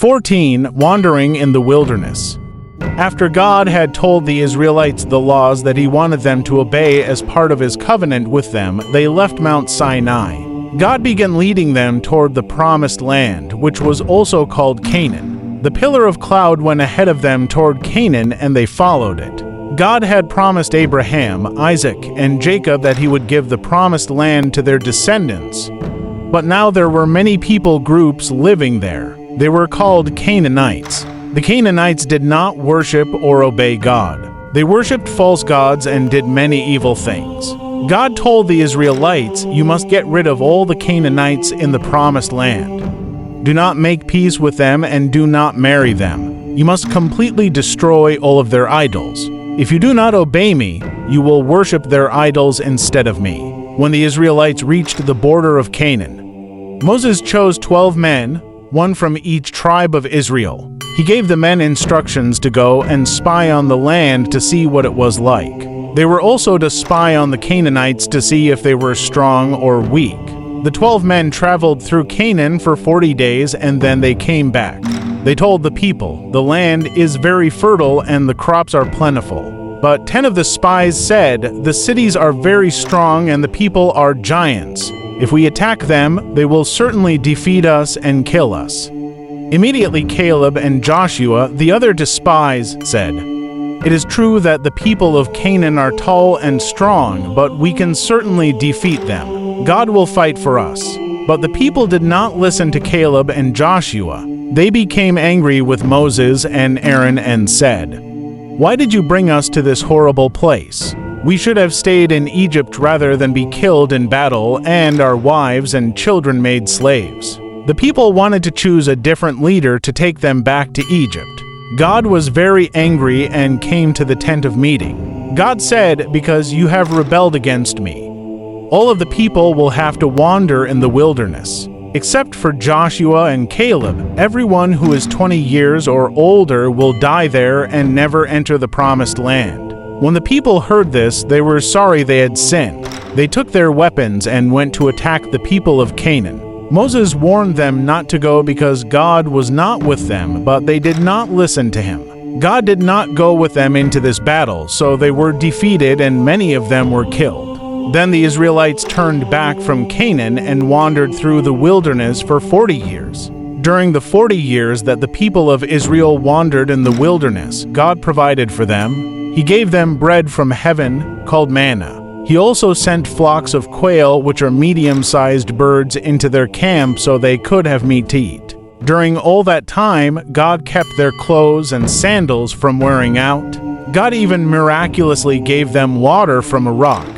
14. Wandering in the wilderness. After God had told the Israelites the laws that he wanted them to obey as part of his covenant with them, they left Mount Sinai. God began leading them toward the promised land, which was also called Canaan. The pillar of cloud went ahead of them toward Canaan, and they followed it. God had promised Abraham, Isaac, and Jacob that he would give the promised land to their descendants. But now there were many people groups living there. They were called Canaanites. The Canaanites did not worship or obey God. They worshipped false gods and did many evil things. God told the Israelites, "You must get rid of all the Canaanites in the promised land. Do not make peace with them and do not marry them. You must completely destroy all of their idols. If you do not obey me, you will worship their idols instead of me." When the Israelites reached the border of Canaan, Moses chose 12 men, one from each tribe of Israel. He gave the men instructions to go and spy on the land to see what it was like. They were also to spy on the Canaanites to see if they were strong or weak. The 12 men traveled through Canaan for 40 days and then they came back. They told the people, "The land is very fertile and the crops are plentiful." But 10 of the spies said, "The cities are very strong and the people are giants. If we attack them, they will certainly defeat us and kill us." Immediately Caleb and Joshua, the other spies, said, "It is true that the people of Canaan are tall and strong, but we can certainly defeat them. God will fight for us." But the people did not listen to Caleb and Joshua. They became angry with Moses and Aaron and said, "Why did you bring us to this horrible place? We should have stayed in Egypt rather than be killed in battle and our wives and children made slaves." The people wanted to choose a different leader to take them back to Egypt. God was very angry and came to the tent of meeting. God said, "Because you have rebelled against me, all of the people will have to wander in the wilderness. Except for Joshua and Caleb, everyone who is 20 years or older will die there and never enter the promised land." When the people heard this, they were sorry they had sinned. They took their weapons and went to attack the people of Canaan. Moses warned them not to go because God was not with them, but they did not listen to him. God did not go with them into this battle, so they were defeated and many of them were killed. Then the Israelites turned back from Canaan and wandered through the wilderness for 40 years. During the 40 years that the people of Israel wandered in the wilderness, God provided for them. He gave them bread from heaven, called manna. He also sent flocks of quail, which are medium-sized birds, into their camp so they could have meat to eat. During all that time, God kept their clothes and sandals from wearing out. God even miraculously gave them water from a rock.